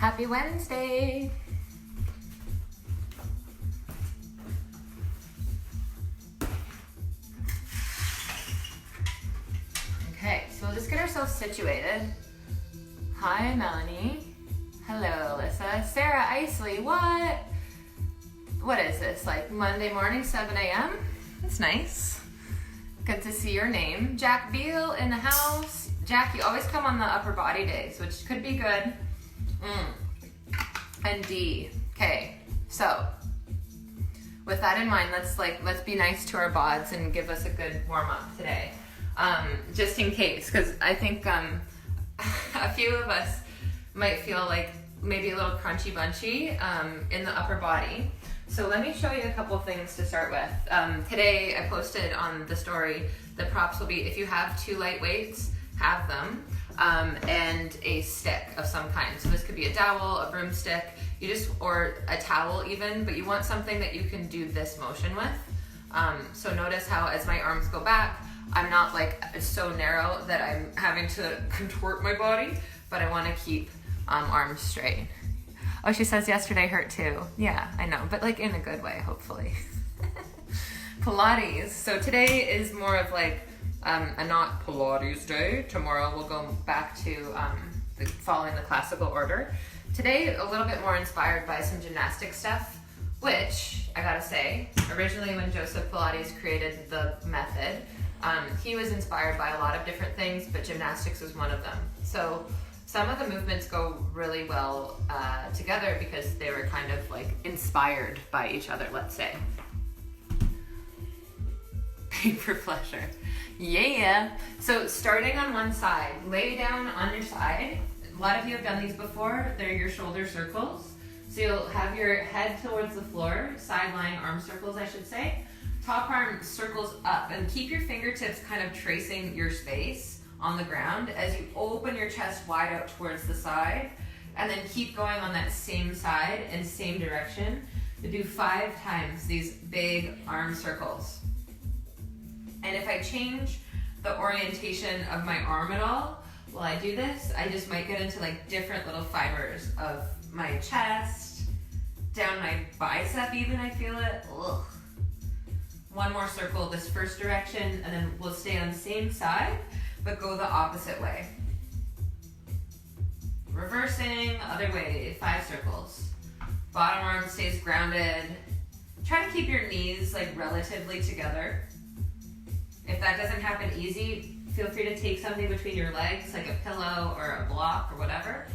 Happy Wednesday. Okay, so we'll just get ourselves situated. Hi, Melanie. Hello, Alyssa. Sarah Isley, what? What is this, like Monday morning, 7 a.m.? That's nice. Good to see your name. Jack Beal in the house. Jack, you always come on the upper body days, which could be good. And D. Okay, so with that in mind, let's be nice to our bods and give us a good warm up today. Just in case, because I think a few of us might feel like maybe a little crunchy bunchy in the upper body. So let me show you a couple things to start with. Today I posted on the story, the props will be, if you have 2 light weights, have them, and a stick of some kind. So this could be a dowel, a broomstick, or a towel even, but you want something that you can do this motion with. So notice how as my arms go back, I'm not like so narrow that I'm having to contort my body, but I want to keep arms straight. Oh, she says yesterday hurt too. Yeah, I know, but like in a good way, hopefully. Pilates. So today is more of like a not Pilates day. Tomorrow we'll go back to following the classical order. Today, a little bit more inspired by some gymnastic stuff, which I gotta say, originally when Joseph Pilates created the method, he was inspired by a lot of different things, but gymnastics was one of them. So some of the movements go really well together because they were kind of like inspired by each other, let's say. Pain for pleasure. Yeah. So starting on one side, lay down on your side. A lot of you have done these before. They're your shoulder circles. So you'll have your head towards the floor, side lying arm circles, I should say. Top arm circles up, and keep your fingertips kind of tracing your space on the ground as you open your chest wide out towards the side, and then keep going on that same side and same direction to do 5 times these big arm circles. And if I change the orientation of my arm at all while I do this, I just might get into like different little fibers of my chest, down my bicep even, I feel it. Ugh. One more circle this first direction, and then we'll stay on the same side, but go the opposite way. Reversing, other way, 5 circles. Bottom arm stays grounded. Try to keep your knees like relatively together. If that doesn't happen easy, feel free to take something between your legs, like a pillow or a block or whatever.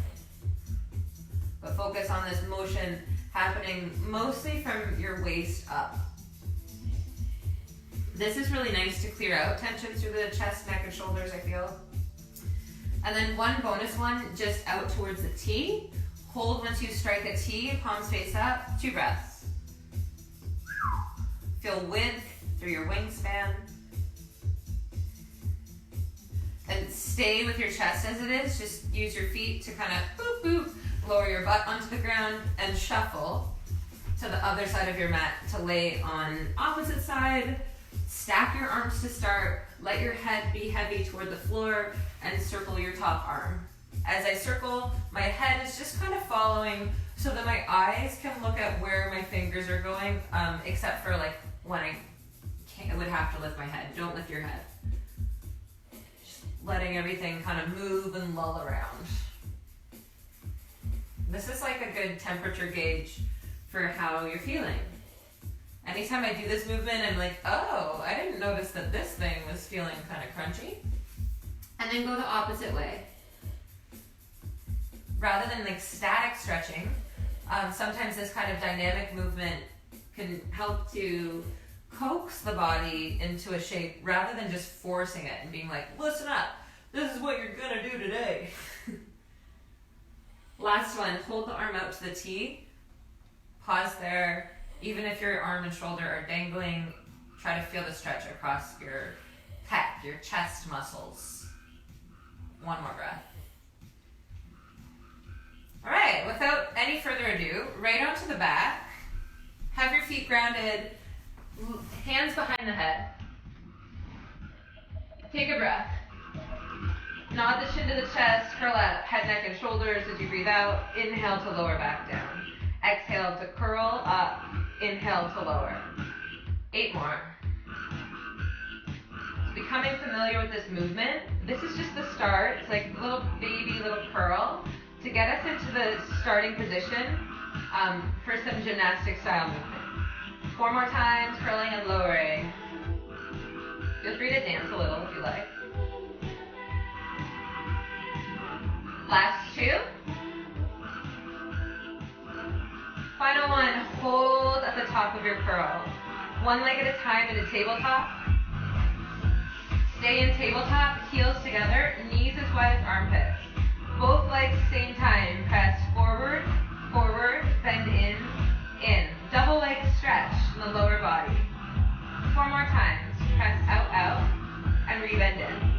But focus on this motion happening mostly from your waist up. This is really nice to clear out tension through the chest, neck, and shoulders, I feel. And then one bonus one, just out towards the T. Hold once you strike a T, palms face up, 2 breaths. Feel width through your wingspan. And stay with your chest as it is. Just use your feet to kind of boop, boop, lower your butt onto the ground and shuffle to the other side of your mat to lay on opposite side. Stack your arms to start. Let your head be heavy toward the floor and circle your top arm. As I circle, my head is just kind of following so that my eyes can look at where my fingers are going, except for like when I would have to lift my head. Don't lift your head. Just letting everything kind of move and lull around. This is like a good temperature gauge for how you're feeling. Anytime I do this movement, I'm like, oh, I didn't notice that this thing was feeling kind of crunchy. And then go the opposite way. Rather than like static stretching, sometimes this kind of dynamic movement can help to coax the body into a shape rather than just forcing it and being like, listen up, this is what you're gonna do today. Last one, hold the arm out to the T. Pause there. Even if your arm and shoulder are dangling, try to feel the stretch across your pec, your chest muscles. One more breath. All right, without any further ado, right onto the back. Have your feet grounded, hands behind the head. Take a breath. Nod the chin to the chest, curl up, head, neck, and shoulders as you breathe out. Inhale to lower back down. Exhale to curl up. Inhale to lower. 8 more. Becoming familiar with this movement. This is just the start. It's like a little baby, little curl to get us into the starting position for some gymnastic style movement. 4 more times, curling and lowering. Feel free to dance a little if you like. Last 2. Final one, hold at the top of your curl. 1 leg at a time in a tabletop. Stay in tabletop, heels together, knees as wide as armpits. Both legs same time, press forward, forward, bend in. Double leg stretch in the lower body. 4 more times, press out, out, and rebend in.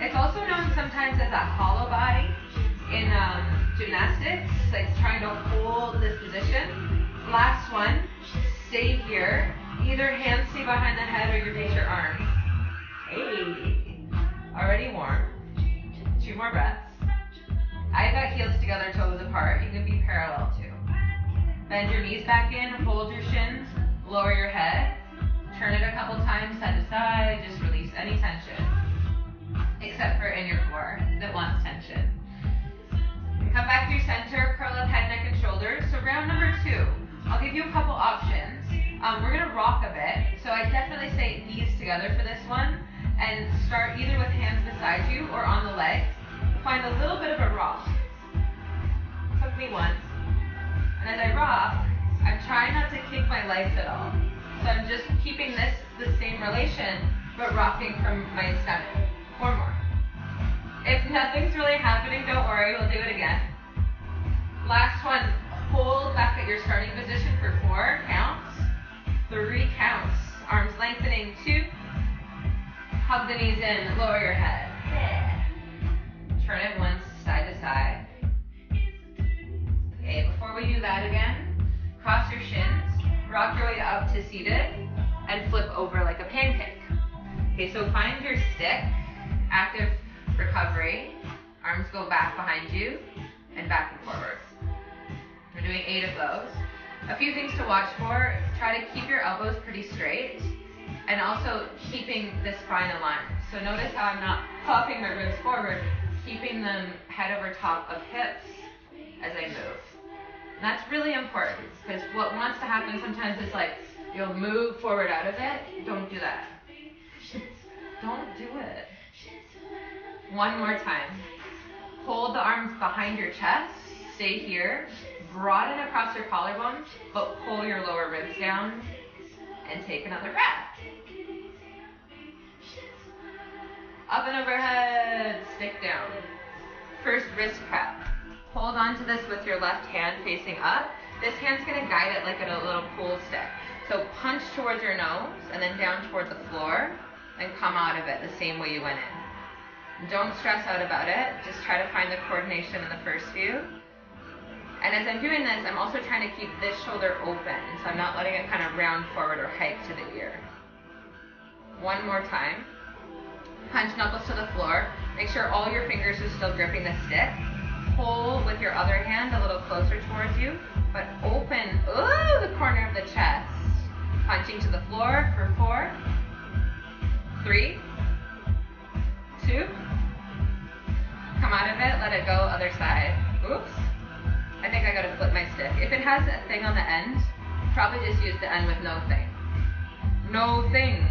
It's also known sometimes as a hollow body in gymnastics, like trying to hold this position. Last one, stay here. Either hands stay behind the head or you reach your arms. Hey, already warm. 2 more breaths. I've got heels together, toes apart. You can be parallel too. Bend your knees back in, hold your shins, lower your head. Turn it a couple times side to side, just release any tension. Except for in your core that wants tension. Come back through center, curl up head, neck, and shoulders. So round number 2, I'll give you a couple options. We're gonna rock a bit. So I definitely say knees together for this one. And start either with hands beside you or on the legs. Find a little bit of a rock. Took me once. And as I rock, I'm trying not to kick my legs at all. So I'm just keeping this the same relation, but rocking from my stomach. 4 more. If nothing's really happening, don't worry, we'll do it again. Last one, hold back at your starting position for 4 counts. 3 counts. Arms lengthening. 2. Hug the knees in, lower your head. Turn it once, side to side. Okay, before we do that again, cross your shins, rock your way up to seated, and flip over like a pancake. Okay, so find your stick, active recovery. Arms go back behind you, and back and forward. We're doing 8 of those. A few things to watch for, try to keep your elbows pretty straight, and also keeping the spine aligned. So notice how I'm not popping my ribs forward, keeping them head over top of hips as I move. And that's really important, because what wants to happen sometimes is like, you'll move forward out of it. Don't do that. Don't do it. 1 more time. Hold the arms behind your chest. Stay here. Broaden across your collarbones, but pull your lower ribs down and take another breath. Up and overhead, stick down. First, wrist prep. Hold on to this with your left hand facing up. This hand's gonna guide it like a little pool stick. So punch towards your nose and then down toward the floor and come out of it the same way you went in. Don't stress out about it. Just try to find the coordination in the first few. And as I'm doing this, I'm also trying to keep this shoulder open, so I'm not letting it kind of round forward or hike to the ear. 1 more time. Punch knuckles to the floor. Make sure all your fingers are still gripping the stick. Pull with your other hand a little closer towards you, but open the corner of the chest. Punching to the floor for 4, 3, 2. Come out of it, let it go, other side. Oops. I think I gotta flip my stick. If it has a thing on the end, probably just use the end with no thing. No thing.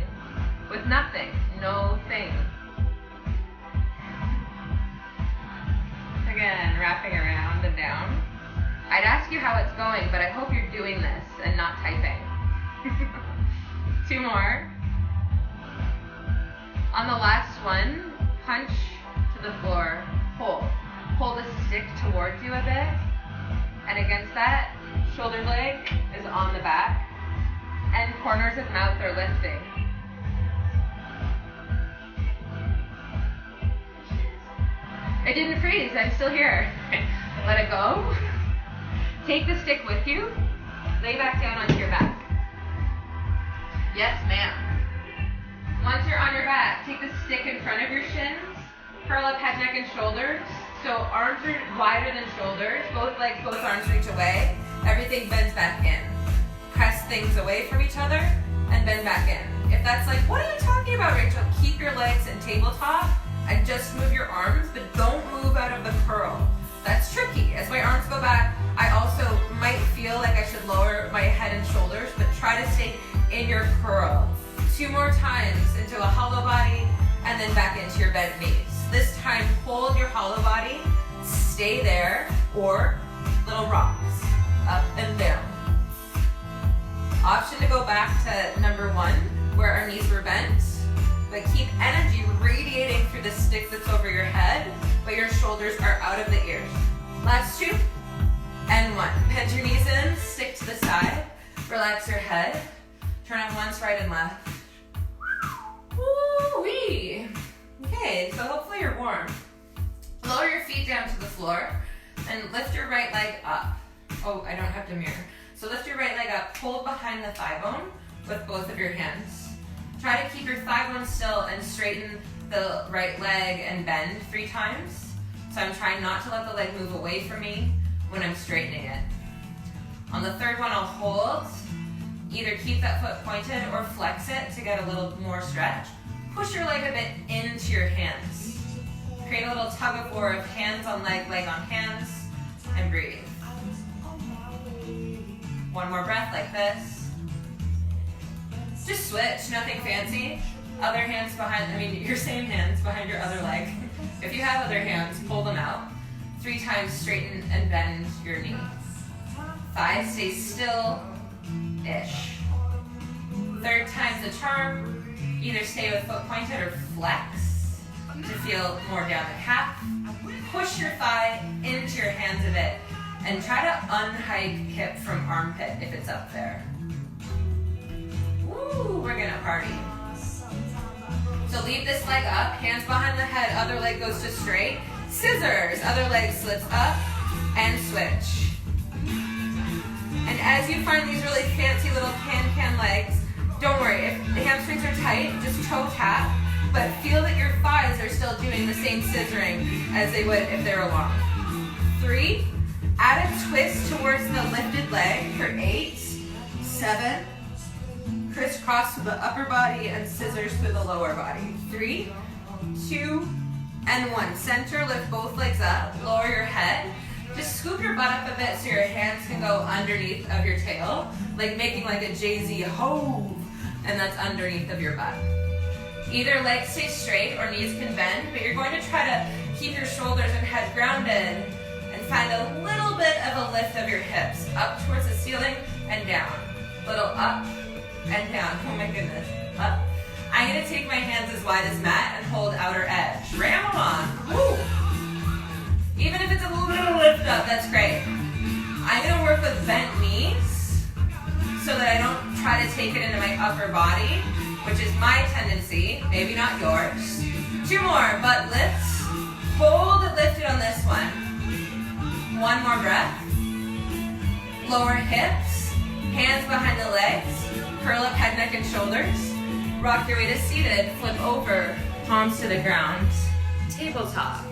With nothing. No thing. Again, wrapping around and down. I'd ask you how it's going, but I hope you're doing this and not typing. 2 more. On the last one, punch to the floor, hold. Pull the stick towards you a bit. And against that, shoulder leg is on the back, and corners of mouth are lifting. It didn't freeze, I'm still here. Let it go. Take the stick with you, lay back down onto your back. Yes, ma'am. Once you're on your back, take the stick in front of your shins, Curl up head, neck, and shoulders. So arms are wider than shoulders. Both legs, both arms reach away. Everything bends back in. Press things away from each other and bend back in. If that's like, what are you talking about, Rachel? Keep your legs in tabletop and just move your arms, but don't move out of the curl. That's tricky. As my arms go back, I also might feel like I should lower my head and shoulders, but try to stay in your curl. 2 more times into a hollow body and then back into your bent knees. This time, hold your hollow body, stay there, or little rocks, up and down. Option to go back to number 1, where our knees were bent, but keep energy radiating through the stick that's over your head, but your shoulders are out of the ears. Last 2, and 1. Bend your knees in, stick to the side, relax your head, turn on once, right and left. Woo-wee. Okay, so hopefully you're warm. Lower your feet down to the floor and lift your right leg up. Oh, I don't have to mirror. So lift your right leg up, hold behind the thigh bone with both of your hands. Try to keep your thigh bone still and straighten the right leg and bend 3 times. So I'm trying not to let the leg move away from me when I'm straightening it. On the 3rd one, I'll hold. Either keep that foot pointed or flex it to get a little more stretch. Push your leg a bit into your hands. Create a little tug of war of hands on leg, leg on hands, and breathe. 1 more breath like this. Just switch, nothing fancy. Other hands behind, your same hands behind your other leg. If you have other hands, pull them out. 3 times, straighten and bend your knee. Thighs stay still-ish. 3rd time's the charm. Either stay with foot pointed or flex to feel more down the calf. Push your thigh into your hands a bit and try to unhike hip from armpit if it's up there. Woo, we're gonna party. So leave this leg up, hands behind the head, other leg goes to straight. Scissors, other leg slits up and switch. And as you find these really fancy little can-can legs, don't worry, if the hamstrings are tight, just toe tap, but feel that your thighs are still doing the same scissoring as they would if they were long. 3, add a twist towards the lifted leg for 8, 7, crisscross through the upper body and scissors through the lower body. 3, 2, and 1. Center, lift both legs up, lower your head. Just scoop your butt up a bit so your hands can go underneath of your tail, like making like a Jay-Z ho, and that's underneath of your butt. Either leg stays straight or knees can bend, but you're going to try to keep your shoulders and head grounded and find a little bit of a lift of your hips, up towards the ceiling and down. Little up and down, oh my goodness, up. I'm gonna take my hands as wide as mat and hold outer edge. Ram them on, woo! Even if it's a little lift up, that's great. I'm gonna work with bent knees so that I don't try to take it into my upper body, which is my tendency, maybe not yours. 2 more, butt lifts. Hold it lifted on this one. 1 more breath. Lower hips, hands behind the legs, curl up head, neck, and shoulders. Rock your way to seated, flip over, palms to the ground. Tabletop.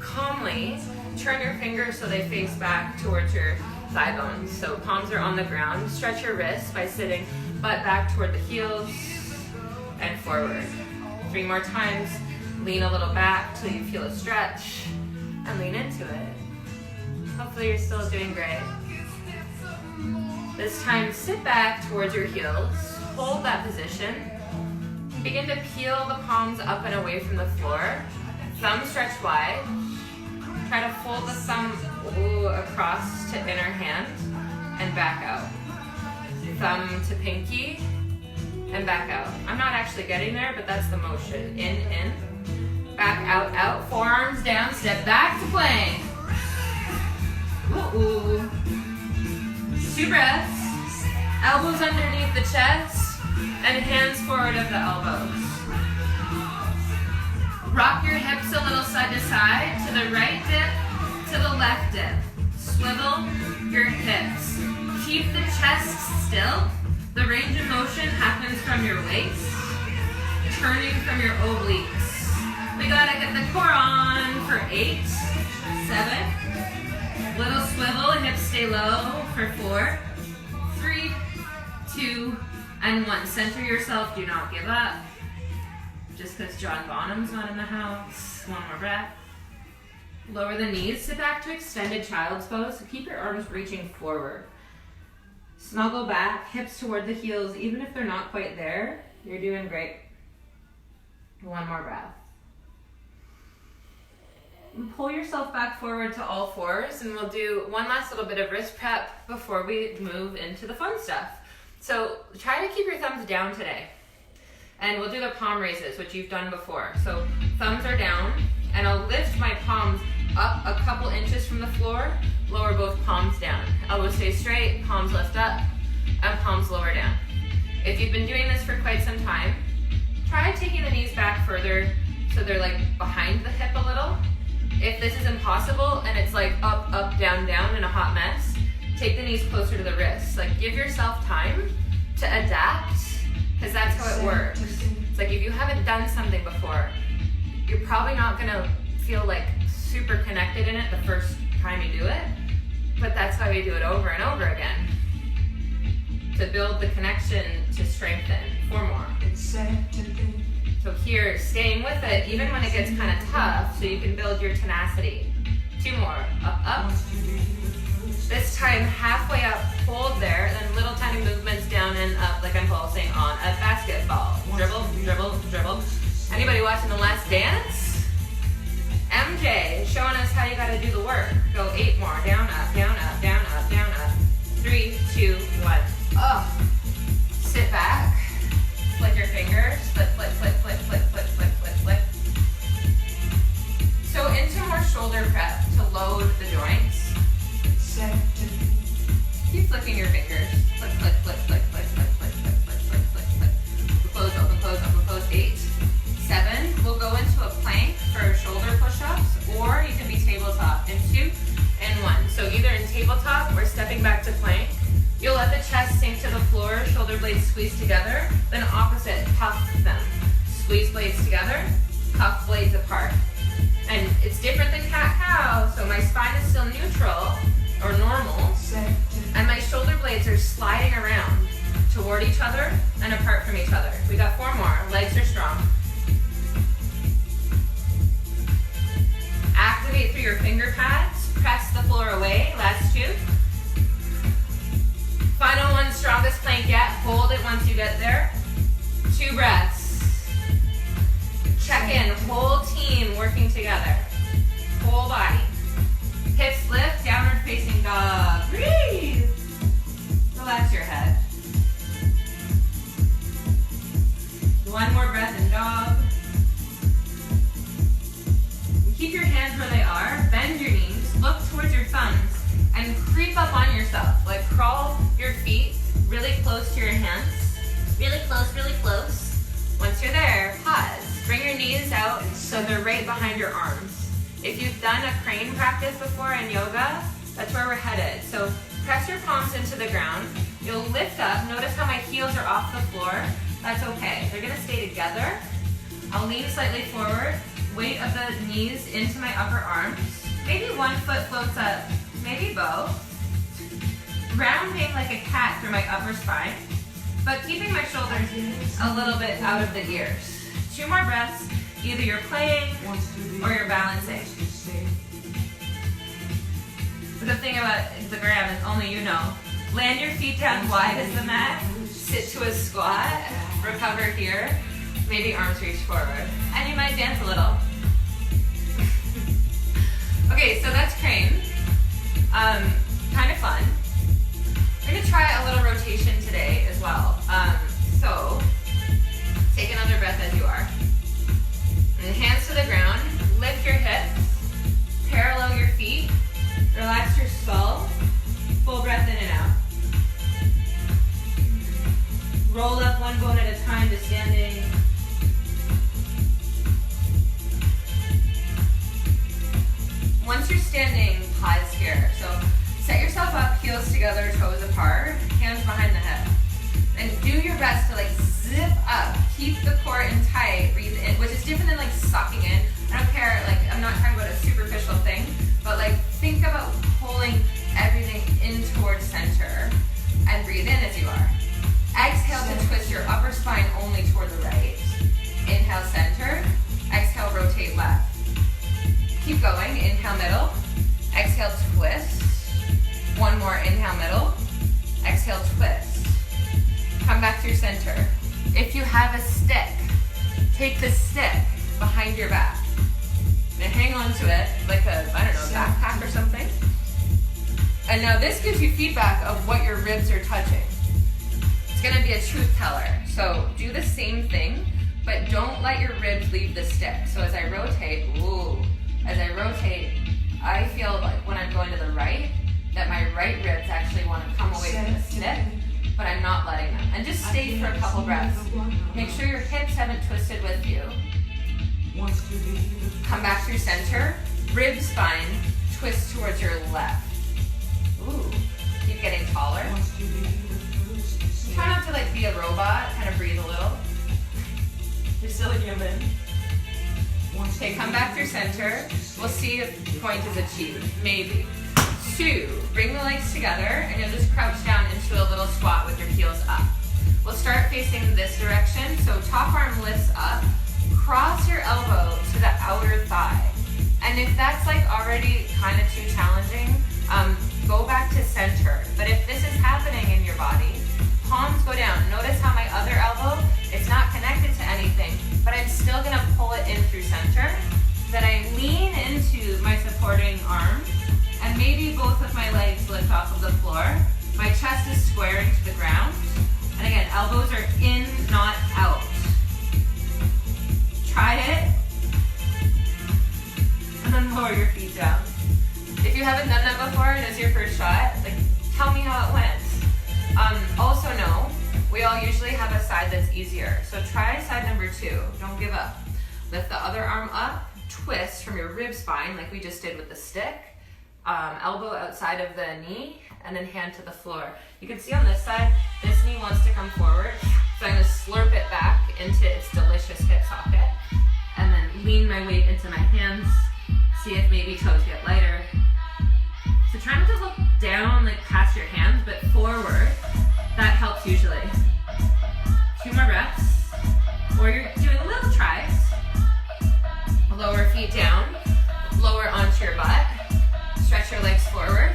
Calmly turn your fingers so they face back towards your thigh bones. So palms are on the ground. Stretch your wrists by sitting butt back toward the heels and forward. 3 more times. Lean a little back till you feel a stretch and lean into it. Hopefully you're still doing great. This time, sit back towards your heels. Hold that position. Begin to peel the palms up and away from the floor. Thumb stretch wide. Try to fold the thumb across to inner hand and back out. Thumb to pinky and back out. I'm not actually getting there, but that's the motion. In, back, out. Forearms down, step back to plank. Ooh. 2 breaths. Elbows underneath the chest and hands forward of the elbows. Rock your hips a little side to side, to the right dip, to the left dip. Swivel your hips. Keep the chest still. The range of motion happens from your waist, turning from your obliques. We gotta get the core on for 8, 7. Little swivel, hips stay low for 4, 3, 2, and 1. Center yourself, do not give up. Just because John Bonham's not in the house. One more breath. Lower the knees, sit back to extended child's pose. So keep your arms reaching forward. Snuggle back, hips toward the heels, even if they're not quite there. You're doing great. One more breath. And pull yourself back forward to all fours, and we'll do one last little bit of wrist prep before we move into the fun stuff. So try to keep your thumbs down today. And we'll do the palm raises, which you've done before. So thumbs are down, and I'll lift my palms up a couple inches from the floor, lower both palms down. Elbows stay straight, palms lift up, and palms lower down. If you've been doing this for quite some time, try taking the knees back further so they're like behind the hip a little. If this is impossible and it's like up, up, down, down in a hot mess, take the knees closer to the wrists. Like give yourself time to adapt, because that's how it works. It's like if you haven't done something before, you're probably not gonna feel like super connected in it the first time you do it, but that's why we do it over and over again. To build the connection, to strengthen. 4 more. So here, staying with it, even when it gets kind of tough, so you can build your tenacity. 2 more. Up, up. This time, halfway up, hold there, then little tiny movements down and up, like I'm pulsing on a basketball. Dribble, dribble, dribble. Anybody watching The Last Dance? MJ is showing us how you gotta do the work. Go 8 more. Down, up, down, up, down, up, down, up. 3, 2, 1. Up. Sit back. Flick your fingers. Flip, flip, flip, flip, flip, flip, flip, flip, flip. So into more shoulder prep to load the joints. Keep flicking your fingers. Flick, flick, flick, flick, flick, flick, flick, flick, flick, flick, flick, flick. Open, close, open, close, open, close. 8, 7. We'll go into a plank for shoulder push-ups, or you can be tabletop in 2 and 1. So either in tabletop or stepping back to plank. You'll let the chest sink to the floor, shoulder blades squeeze together, then opposite, puff them. Squeeze blades together, puff blades apart. And it's different than cat-cow, so my spine is still neutral, or normal, and my shoulder blades are sliding around toward each other and apart from each other. We got 4 more, legs are strong. Activate through your finger pads, press the floor away, last 2. Final one, strongest plank yet. Hold it once you get there. 2 breaths. Check in, whole team working together. Whole body. Hips lift, downward facing dog. Breathe. Relax your head. 1 more breath in dog. Keep your hands where they are. Bend your knees. Look towards your thumbs. And creep up on yourself, like crawl your feet really close to your hands. Really close, really close. Once you're there, pause. Bring your knees out so they're right behind your arms. If you've done a crane practice before in yoga, that's where we're headed. So press your palms into the ground. You'll lift up. Notice how my heels are off the floor. That's okay. They're gonna stay together. I'll lean slightly forward. Weight of the knees into my upper arms. Maybe one foot floats up. Maybe both. Rounding like a cat through my upper spine, but keeping my shoulders a little bit out of the ears. 2 more breaths. Either you're playing or you're balancing. The thing about Instagram is only you know. Land your feet down wide as the mat. Sit to a squat. Recover here. Maybe arms reach forward. And you might dance a little. Okay, so that's crane. Kind of fun. We're gonna try a little rotation today as well. So take another breath as you are. And hands to the ground. Lift your hips. Parallel your feet. Relax your skull. Full breath in and out. Roll up one bone at a time to standing. Once you're standing, pause here. So set yourself up, heels together, toes apart, hands behind the head. And do your best to like zip up. Keep the core in tight, breathe in, which is different than like sucking in. about pulling everything in towards center and breathe in as you are. Exhale to twist your upper spine only toward the right. Inhale, center. Exhale, rotate left. Keep going. Inhale, middle. Exhale, twist. One more. Inhale, middle. Exhale, twist. Come back to your center. If you have a stick, take the stick behind your back. Now hang on to it like a, I don't know, backpack or something. And now this gives you feedback of what your ribs are touching. It's gonna be a truth teller. So do the same thing, but don't let your ribs leave the stick. So as I rotate, I feel like when I'm going to the right, that my right ribs actually want to come away from the stick, but I'm not letting them. And just stay for a couple breaths. Make sure your hips haven't twisted with you. Come back through center, rib spine, twist towards your left. Ooh, keep getting taller. Try not to like be a robot, kind of breathe a little. You're still a human. Okay, come back through center. We'll see if point is achieved, maybe. 2, bring the legs together and you'll just crouch down into a little squat with your heels up. We'll start facing this direction, so top arm lifts up, cross your elbow to the outer thigh. And if that's like already kind of too challenging, go back to center. But if this is happening in your body, palms go down. Notice how my other elbow, it's not connected to anything, but I'm still gonna pull it in through center. Then I lean into my supporting arm, and maybe both of my legs lift off of the floor. My chest is squaring to the ground. And again, elbows are in, not out. Try it. And then lower your feet down. If you haven't done that before and it's your first shot, like, tell me how it went. Also know, we all usually have a side that's easier. So try side number 2, don't give up. Lift the other arm up, twist from your rib spine like we just did with the stick. Elbow outside of the knee, and then hand to the floor. You can see on this side, this knee wants to come forward. So I'm gonna slurp it back into its delicious hip socket, and then lean my weight into my hands. See if maybe toes get lighter. So try not to look down like past your hands, but forward. That helps usually. 2 more breaths. Or you're doing little tries. Lower feet down, lower onto your butt. Stretch your legs forward.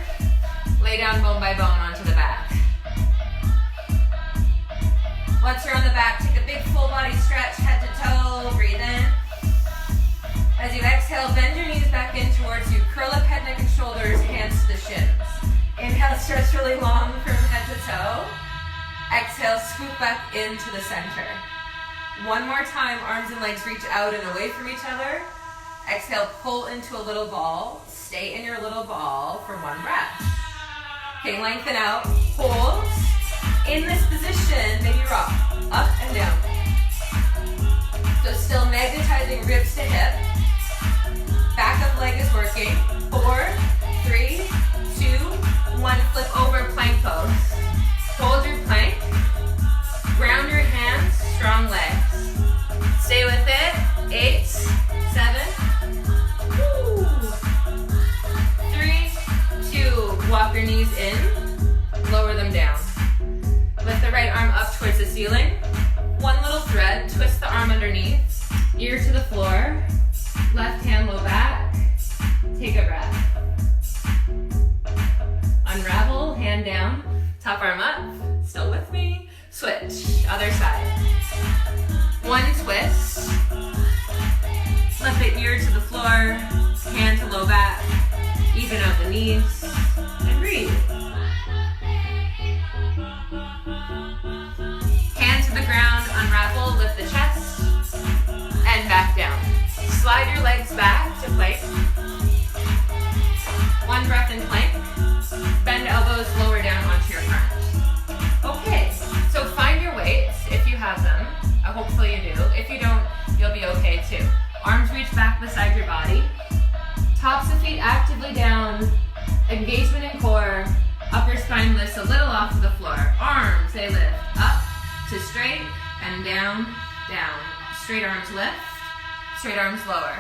Lay down bone by bone onto the back. Once you're on the back, take a big full body stretch, head to toe, breathe in. As you exhale, bend your knees back in towards you. Curl up head, neck, and shoulders, hands to the shins. Inhale, stretch really long from head to toe. Exhale, scoop back into the center. One more time, arms and legs reach out and away from each other. Exhale, pull into a little ball. Stay in your little ball for 1 breath. Okay, lengthen out, hold. In this position, maybe rock, up and down. So still magnetizing ribs to hip. Back of leg is working. 4, 3, 2, 1. Flip over, plank pose. Hold your plank. Ground your hands, strong legs. Stay with it. 8, 7, 3, 2. Walk your knees in. Lower them down. Lift the right arm up towards the ceiling. 1 little thread. Twist the arm underneath. Ear to the floor. Left hand low back. Take a breath. Unravel, hand down. Top arm up. Still with me. Switch. Other side. 1 twist. Left the ear to the floor. Hand to low back. Even out the knees. And breathe. Hand to the ground. Unravel. Lift the chest. And back down. Slide your legs back to plank. 1 breath in plank. Bend elbows, lower down onto your front. Okay, so find your weights if you have them. Hopefully you do. If you don't, you'll be okay too. Arms reach back beside your body. Tops of feet actively down. Engagement in core. Upper spine lifts a little off of the floor. Arms, they lift up to straight and down, down. Straight arms lift. Straight arms lower.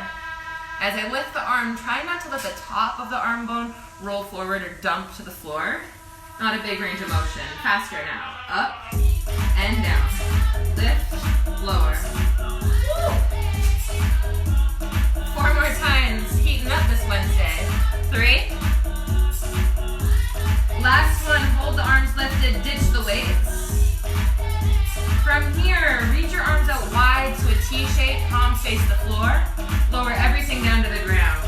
As I lift the arm, try not to let the top of the arm bone roll forward or dump to the floor. Not a big range of motion. Faster now. Up and down. Lift, lower. Woo! 4 more times. Heating up this Wednesday. 3. Last one, hold the arms lifted, ditch the weights. From here, reach your arms out wide to a T shape, palms face the floor. Lower everything down to the ground.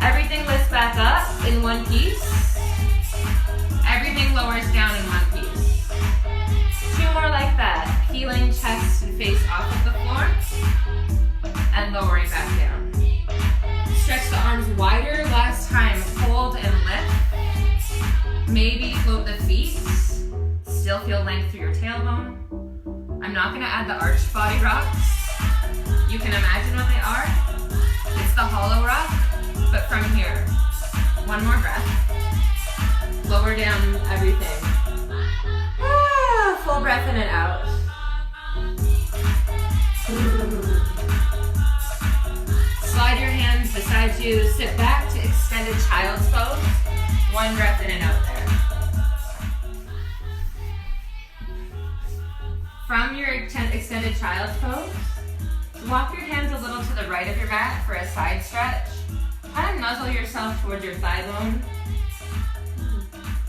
Everything lifts back up in one piece. Everything lowers down in one piece. 2 more like that. Peeling chest and face off of the floor. And lowering back down. Stretch the arms wider. Last time, hold and lift. Maybe float the feet. Still feel length through your tailbone. I'm not going to add the arched body rocks. You can imagine what they are. It's the hollow rock, but from here. 1 more breath. Lower down everything. Full breath in and out. Slide your hands beside you. Sit back to extended child's pose. 1 breath in and out there. From your extended child's pose, walk your hands a little to the right of your mat for a side stretch. Kind of nuzzle yourself towards your thigh bone.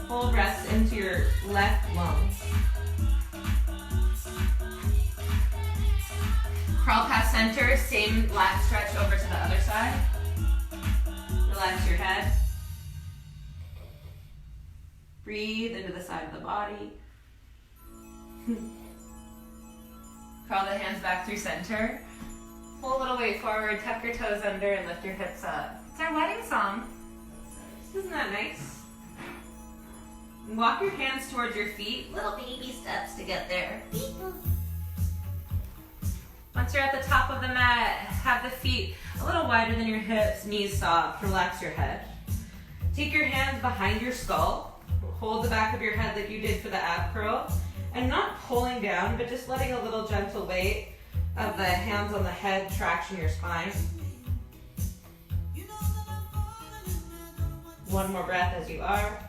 Full breath into your left lung. Crawl past center, same lat stretch over to the other side. Relax your head. Breathe into the side of the body. Crawl the hands back through center. Pull a little weight forward, tuck your toes under, and lift your hips up. It's our wedding song. Isn't that nice? Walk your hands towards your feet. Little baby steps to get there. Once you're at the top of the mat, have the feet a little wider than your hips, knees soft. Relax your head. Take your hands behind your skull. Hold the back of your head like you did for the ab curl. And not pulling down, but just letting a little gentle weight of the hands on the head traction your spine. 1 more breath as you are.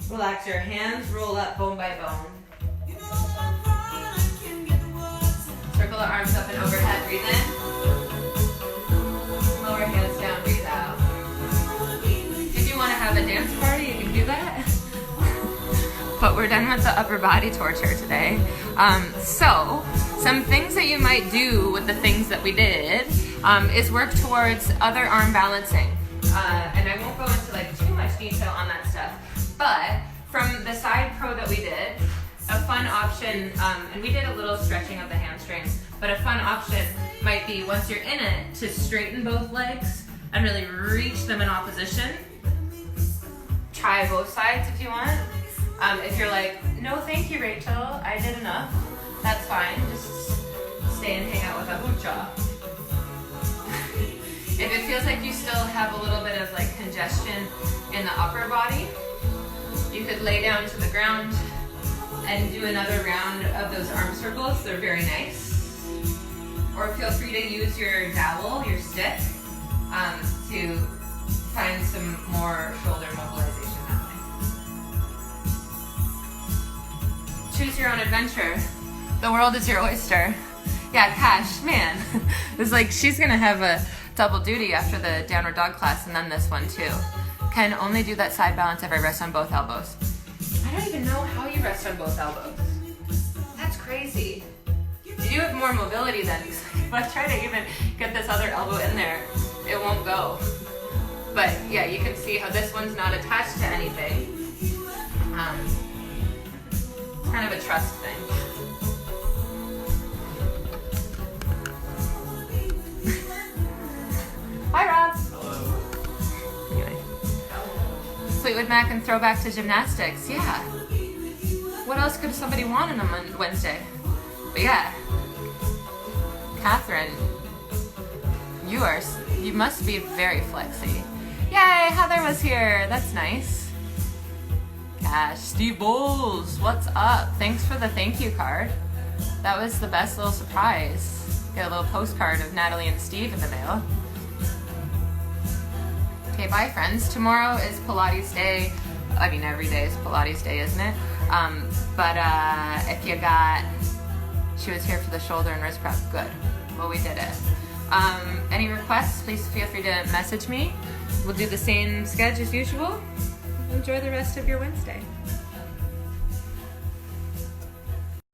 Relax your hands, roll up bone by bone. Circle the arms up and overhead, breathe in. Lower hands down, breathe out. If you want to have a dance party, you can do that. But we're done with the upper body torture today. So, some things that you might do with the things that we did is work towards other arm balancing. And I won't go into like too much detail on that stuff. But from the side pro that we did, a fun option, and we did a little stretching of the hamstrings, but a fun option might be once you're in it to straighten both legs and really reach them in opposition. Try both sides if you want. If you're like, no thank you Rachel, I did enough, that's fine, just stay and hang out with a hoocha. If it feels like you still have a little bit of like congestion in the upper body, you could lay down to the ground and do another round of those arm circles. They're very nice. Or feel free to use your dowel, your stick, to find some more shoulder mobilization that way. Choose your own adventure. The world is your oyster. Yeah, Cash, man. It's like she's gonna have a double duty after the downward dog class and then this one too. Can only do that side balance if I rest on both elbows. I don't even know how you rest on both elbows. That's crazy. You have more mobility then. If I try to even get this other elbow in there, it won't go. But yeah, you can see how this one's not attached to anything. It's kind of a trust thing. Hi, Rob. Hello. Anyway. Fleetwood Mac and throwback to gymnastics. Yeah. What else could somebody want on a Wednesday? But yeah. Catherine, you must be very flexy. Yay, Heather was here. That's nice. Cash, Steve Bowles, what's up? Thanks for the thank you card. That was the best little surprise. Get a little postcard of Natalie and Steve in the mail. Okay, Okay, bye friends. Tomorrow is Pilates day. I mean, every day is Pilates day, isn't it? But if you got, she was here for the shoulder and wrist prep. Good. Well, we did it. Any requests, please feel free to message me. We'll do the same schedule as usual. Enjoy the rest of your Wednesday.